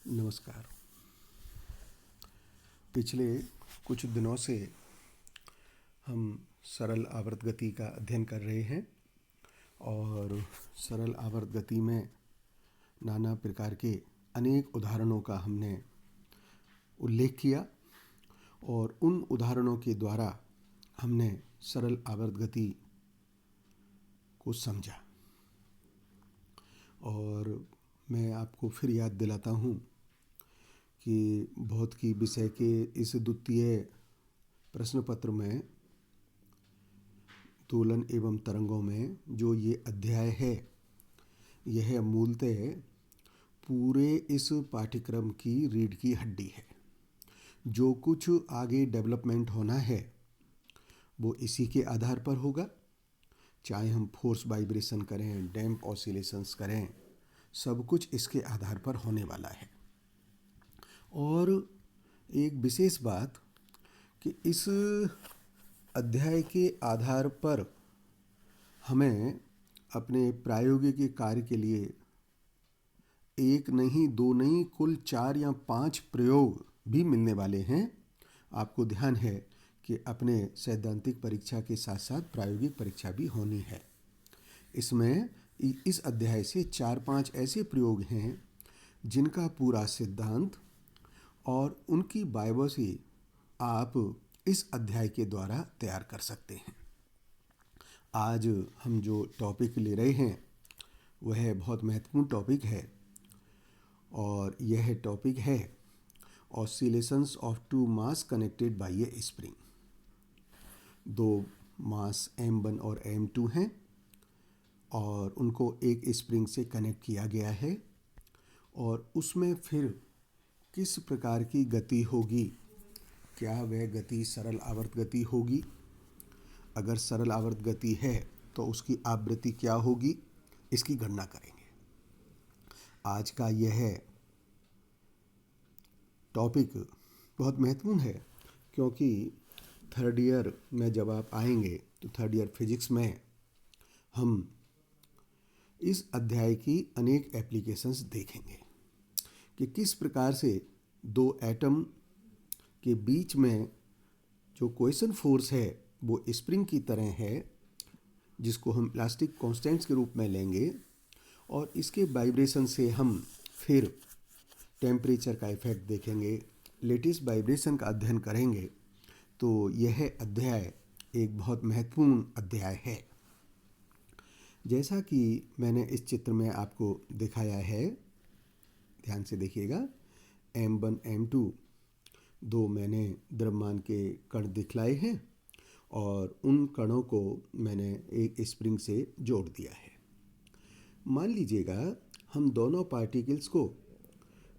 नमस्कार। पिछले कुछ दिनों से हम सरल आवर्त गति का अध्ययन कर रहे हैं और सरल आवर्त गति में नाना प्रकार के अनेक उदाहरणों का हमने उल्लेख किया और उन उदाहरणों के द्वारा हमने सरल आवर्त गति को समझा। और मैं आपको फिर याद दिलाता हूँ कि भौतिकी विषय के इस द्वितीय प्रश्न पत्र में दोलन एवं तरंगों में जो ये अध्याय है, यह मूलतः पूरे इस पाठ्यक्रम की रीढ़ की हड्डी है। जो कुछ आगे डेवलपमेंट होना है वो इसी के आधार पर होगा। चाहे हम फोर्स वाइब्रेशन करें, डैम्प ऑसिलेशंस करें, सब कुछ इसके आधार पर होने वाला है। और एक विशेष बात कि इस अध्याय के आधार पर हमें अपने प्रायोगिक कार्य के लिए एक नहीं, दो नहीं, कुल 4 या 5 प्रयोग भी मिलने वाले हैं। आपको ध्यान है कि अपने सैद्धांतिक परीक्षा के साथ साथ प्रायोगिक परीक्षा भी होनी है। इसमें इस अध्याय से 4-5 ऐसे प्रयोग हैं जिनका पूरा सिद्धांत और उनकी बायोप्सी आप इस अध्याय के द्वारा तैयार कर सकते हैं। आज हम जो टॉपिक ले रहे हैं वह बहुत महत्वपूर्ण टॉपिक है और यह टॉपिक है oscillations of two mass connected by a spring. दो मास M1 और M2 हैं और उनको एक स्प्रिंग से कनेक्ट किया गया है और उसमें फिर किस प्रकार की गति होगी, क्या वह गति सरल आवर्त गति होगी, अगर सरल आवर्त गति है तो उसकी आवृत्ति क्या होगी, इसकी गणना करेंगे। आज का यह टॉपिक बहुत महत्वपूर्ण है क्योंकि थर्ड ईयर में जब आप आएंगे तो थर्ड ईयर फिजिक्स में हम इस अध्याय की अनेक एप्लीकेशंस देखेंगे कि किस प्रकार से दो एटम के बीच में जो कोएशन फोर्स है वो स्प्रिंग की तरह है, जिसको हम इलास्टिक कांस्टेंट्स के रूप में लेंगे और इसके वाइब्रेशन से हम फिर टेम्परेचर का इफेक्ट देखेंगे, लेटिस वाइब्रेशन का अध्ययन करेंगे। तो यह अध्याय एक बहुत महत्वपूर्ण अध्याय है। जैसा कि मैंने इस चित्र में आपको दिखाया है, ध्यान से देखिएगा। M1 M2 दो मैंने द्रव्यमान के कण दिखलाए हैं और उन कणों को मैंने एक स्प्रिंग से जोड़ दिया है। मान लीजिएगा हम दोनों पार्टिकल्स को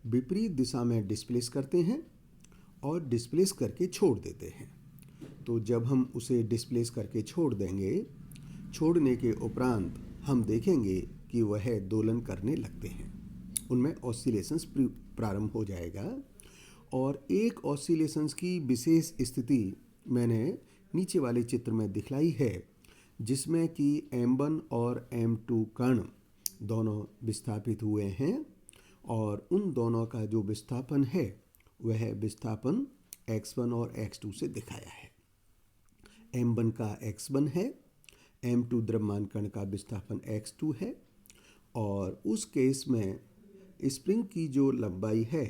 विपरीत दिशा में डिस्प्लेस करते हैं और डिस्प्लेस करके छोड़ देते हैं। तो जब हम उसे डिस्प्लेस करके छोड़ देंगे, छोड़ने के उपरांत हम देखेंगे कि वह दोलन करने लगते हैं, उनमें ऑसिलेशंस प्रारंभ हो जाएगा। और एक ऑसिलेशंस की विशेष स्थिति मैंने नीचे वाले चित्र में दिखलाई है, जिसमें कि M1 और M2 कण दोनों विस्थापित हुए हैं और उन दोनों का जो विस्थापन है वह विस्थापन x1 और x2 से दिखाया है। M1 का x1 है, M2 द्रव्यमान कण का विस्थापन x2 है और उस केस में स्प्रिंग की जो लंबाई है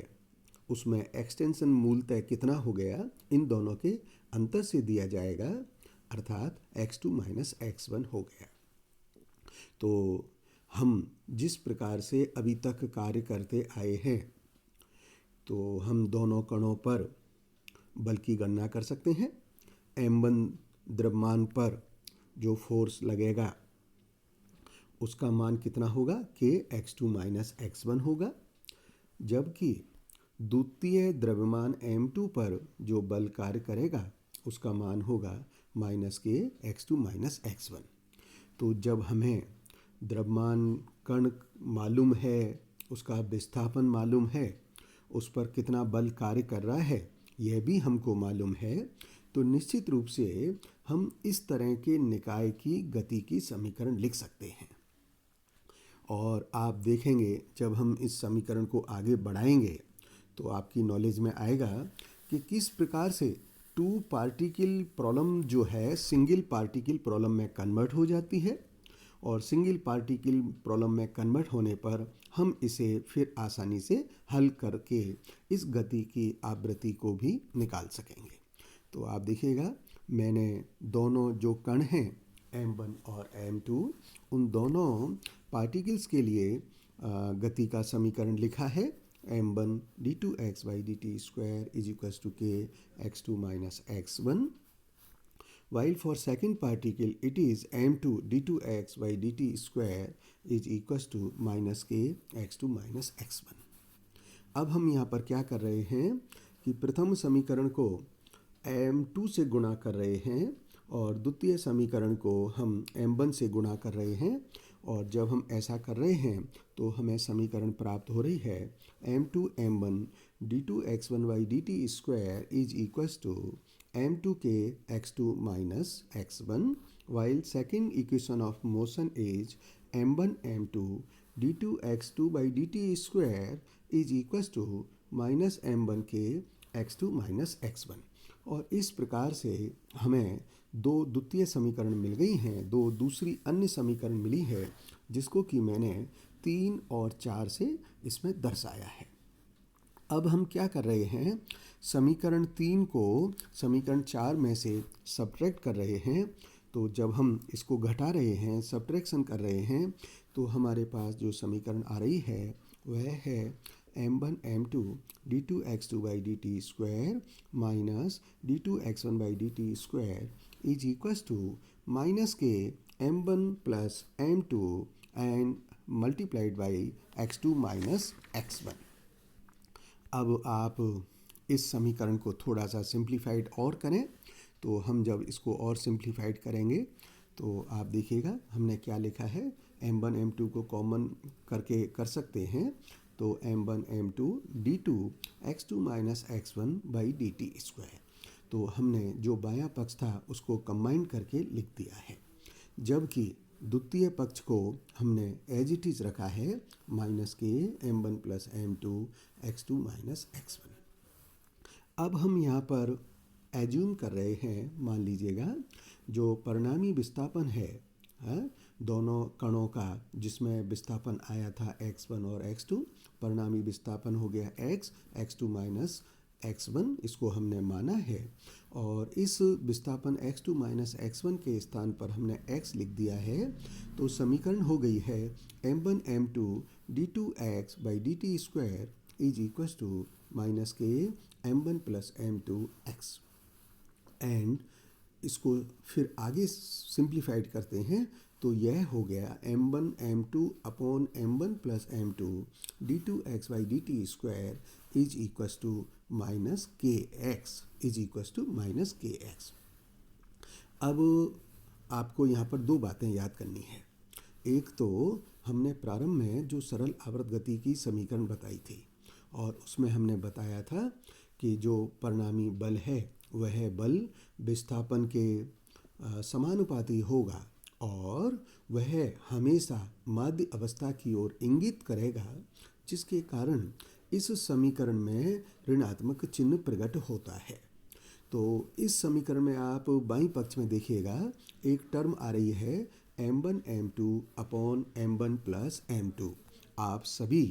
उसमें एक्सटेंशन मूलतः कितना हो गया, इन दोनों के अंतर से दिया जाएगा, अर्थात x2 माइनस x1 हो गया। तो हम जिस प्रकार से अभी तक कार्य करते आए हैं तो हम दोनों कणों पर बल की गणना कर सकते हैं। M1 द्रव्यमान पर जो फोर्स लगेगा उसका मान कितना होगा, कि x2 माइनस x1 होगा, जबकि द्वितीय द्रव्यमान M2 पर जो बल कार्य करेगा उसका मान होगा माइनस के x2 माइनस x1। तो जब हमें द्रव्यमान कण मालूम है, उसका विस्थापन मालूम है, उस पर कितना बल कार्य कर रहा है यह भी हमको मालूम है, तो निश्चित रूप से हम इस तरह के निकाय की गति की समीकरण लिख सकते हैं। और आप देखेंगे जब हम इस समीकरण को आगे बढ़ाएंगे तो आपकी नॉलेज में आएगा कि किस प्रकार से टू पार्टिकल प्रॉब्लम जो है सिंगल पार्टिकल प्रॉब्लम में कन्वर्ट हो जाती है, और सिंगल पार्टिकल प्रॉब्लम में कन्वर्ट होने पर हम इसे फिर आसानी से हल करके इस गति की आवृत्ति को भी निकाल सकेंगे। तो आप देखिएगा, मैंने दोनों जो कण हैं m1 और m2, उन दोनों पार्टिकल्स के लिए गति का समीकरण लिखा है। m1 d2x by dt square is equals to k x2 minus x1, while for second particle it is m2 d2x by dt square is equals to minus k x2 minus x1। अब हम यहाँ पर क्या कर रहे हैं कि प्रथम समीकरण को m2 से गुणा कर रहे हैं और द्वितीय समीकरण को हम m1 से गुणा कर रहे हैं, और जब हम ऐसा कर रहे हैं तो हमें समीकरण प्राप्त हो रही है m2 m1 d2x1 by dt square is equals to m2k x2 minus x1, while second equation of motion is m1 m2 d2x2 by dt square is equals to minus m1k x2 minus x1। और इस प्रकार से हमें दो द्वितीय समीकरण मिल गई हैं, दो दूसरी अन्य समीकरण मिली है, जिसको कि मैंने 3 और 4 से इसमें दर्शाया है। अब हम क्या कर रहे हैं, समीकरण 3 को समीकरण 4 में से सब्ट्रैक्ट कर रहे हैं। तो जब हम इसको घटा रहे हैं, सब्ट्रैक्शन कर रहे हैं, तो हमारे पास जो समीकरण आ रही है वह है m1 m2 d2x2 by dt square minus d2x1 by dt square is equals to minus k m1 plus m2 and multiplied by x2 minus x1। अब आप इस समीकरण को थोड़ा सा सिंप्लीफाइड और करें। तो हम जब इसको और सिंप्लीफाइड करेंगे तो आप देखिएगा हमने क्या लिखा है, m1 m2 को कॉमन करके कर सकते हैं। तो m1 m2 d2 x2 minus x1 by dt square. तो हमने जो बायां पक्ष था उसको कंबाइन करके लिख दिया है, जबकि द्वितीय पक्ष को हमने एज इट इज रखा है minus K m1 plus m2 x2 minus x1। अब हम यहाँ पर एज्यूम कर रहे हैं, मान लीजिएगा जो परिणामी विस्थापन है दोनों कणों का, जिसमें विस्थापन आया था x1 और x2, परिणामी विस्थापन हो गया x2 माइनस x1, इसको हमने माना है। और इस विस्थापन x2 माइनस x1 के स्थान पर हमने x लिख दिया है। तो समीकरण हो गई है m1 m2 d2x by dt square is equals to minus K m1 plus m2 x। And इसको फिर आगे सिंप्लीफाइड करते हैं तो यह हो गया m1 m2 upon m1 plus m2 d2x by dt square is equals to minus के x is equals to minus के एक्स। अब आपको यहाँ पर दो बातें याद करनी है। एक तो हमने प्रारंभ में जो सरल आवर्त गति की समीकरण बताई थी, और उसमें हमने बताया था कि जो परिणामी बल है वह बल विस्थापन के समानुपाती होगा और वह हमेशा माध्य अवस्था की ओर इंगित करेगा, जिसके कारण इस समीकरण में ऋणात्मक चिन्ह प्रकट होता है। तो इस समीकरण में आप बाईं पक्ष में देखिएगा एक टर्म आ रही है m1 m2 upon m1 plus m2। आप सभी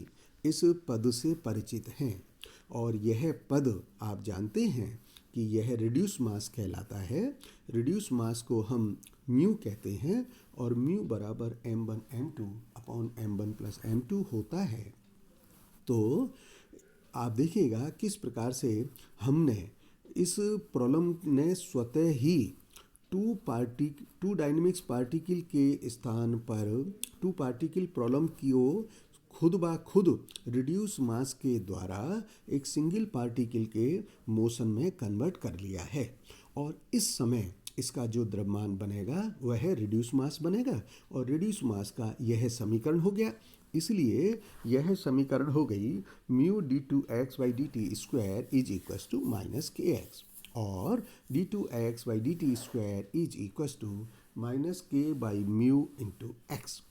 इस पद से परिचित हैं, और यह पद आप जानते हैं कि यह रिड्यूस मास कहलाता है। रिड्यूस मास को हम म्यू कहते हैं, और म्यू बराबर m1 m2 upon m1 plus m2 होता है। तो आप देखिएगा किस प्रकार से हमने इस प्रॉब्लम ने स्वतः ही टू डायनेमिक्स पार्टिकल के स्थान पर टू पार्टिकल प्रॉब्लम को खुद ब खुद रिड्यूस मास के द्वारा एक सिंगल पार्टिकल के मोशन में कन्वर्ट कर लिया है। और इस समय इसका जो द्रव्यमान बनेगा वह रिड्यूस मास बनेगा, और रिड्यूस मास का यह समीकरण हो गया। इसलिए यह समीकरण हो गई mu d2x by dt square is equals to minus के एक्स, और d2x by dt square is equals to minus K by mu into X.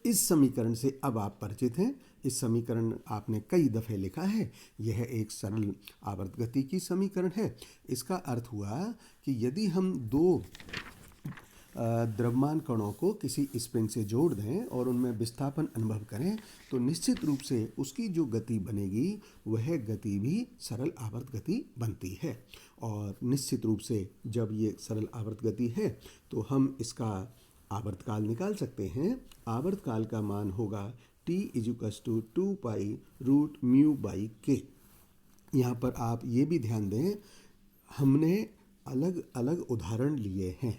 इस समीकरण से अब आप परिचित हैं, इस समीकरण आपने कई दफ़े लिखा है। यह एक सरल आवर्त गति की समीकरण है। इसका अर्थ हुआ कि यदि हम दो द्रव्यमान कणों को किसी स्प्रिंग से जोड़ दें और उनमें विस्थापन अनुभव करें तो निश्चित रूप से उसकी जो गति बनेगी वह गति भी सरल आवर्त गति बनती है। और निश्चित रूप से जब ये सरल आवर्त गति है तो हम इसका आवर्तकाल निकाल सकते हैं। आवर्तकाल का मान होगा t = 2 pi root mu by K. यहाँ पर आप ये भी ध्यान दें, हमने अलग अलग उदाहरण लिए हैं,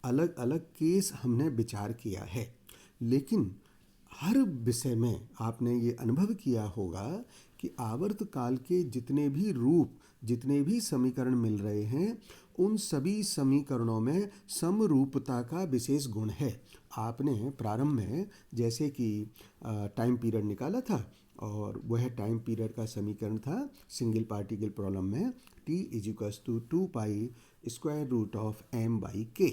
अलग अलग केस हमने विचार किया है, लेकिन हर विषय में आपने ये अनुभव किया होगा कि आवर्त काल के जितने भी रूप, जितने भी समीकरण मिल रहे हैं, उन सभी समीकरणों में समरूपता का विशेष गुण है। आपने प्रारंभ में जैसे कि टाइम पीरियड निकाला था और वह टाइम पीरियड का समीकरण था सिंगल पार्टिकल प्रॉब्लम में t = 2 pi square root of m by K.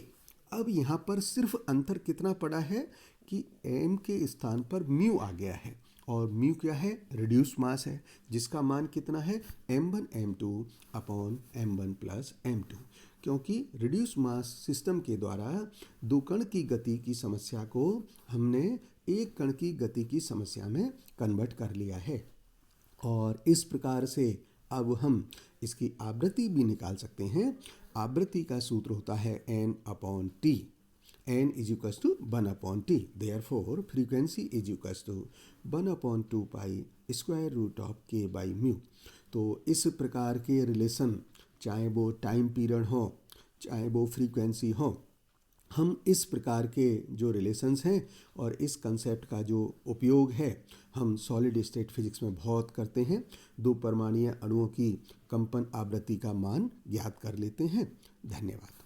अब यहाँ पर सिर्फ अंतर कितना पड़ा है कि m के स्थान पर म्यू आ गया है और म्यू क्या है, रिड्यूस मास है, जिसका मान कितना है m1 m2 upon m1 plus m2। क्योंकि रिड्यूस मास सिस्टम के द्वारा दो कण की गति की समस्या को हमने एक कण की गति की समस्या में कन्वर्ट कर लिया है। और इस प्रकार से अब हम इसकी आवृत्ति भी निकाल सकते हैं। आवृत्ति का सूत्र होता है n/t, n = 1/t। Therefore frequency = 1/2 pi square root of k by mu. तो इस प्रकार के रिलेशन, चाहे वो टाइम पीरियड हो चाहे वो फ्रीक्वेंसी हो, हम इस प्रकार के जो रिलेशंस हैं और इस कंसेप्ट का जो उपयोग है हम सॉलिड स्टेट फिजिक्स में बहुत करते हैं। दो परमाणुीय अणुओं की कंपन आवृत्ति का मान ज्ञात कर लेते हैं। धन्यवाद।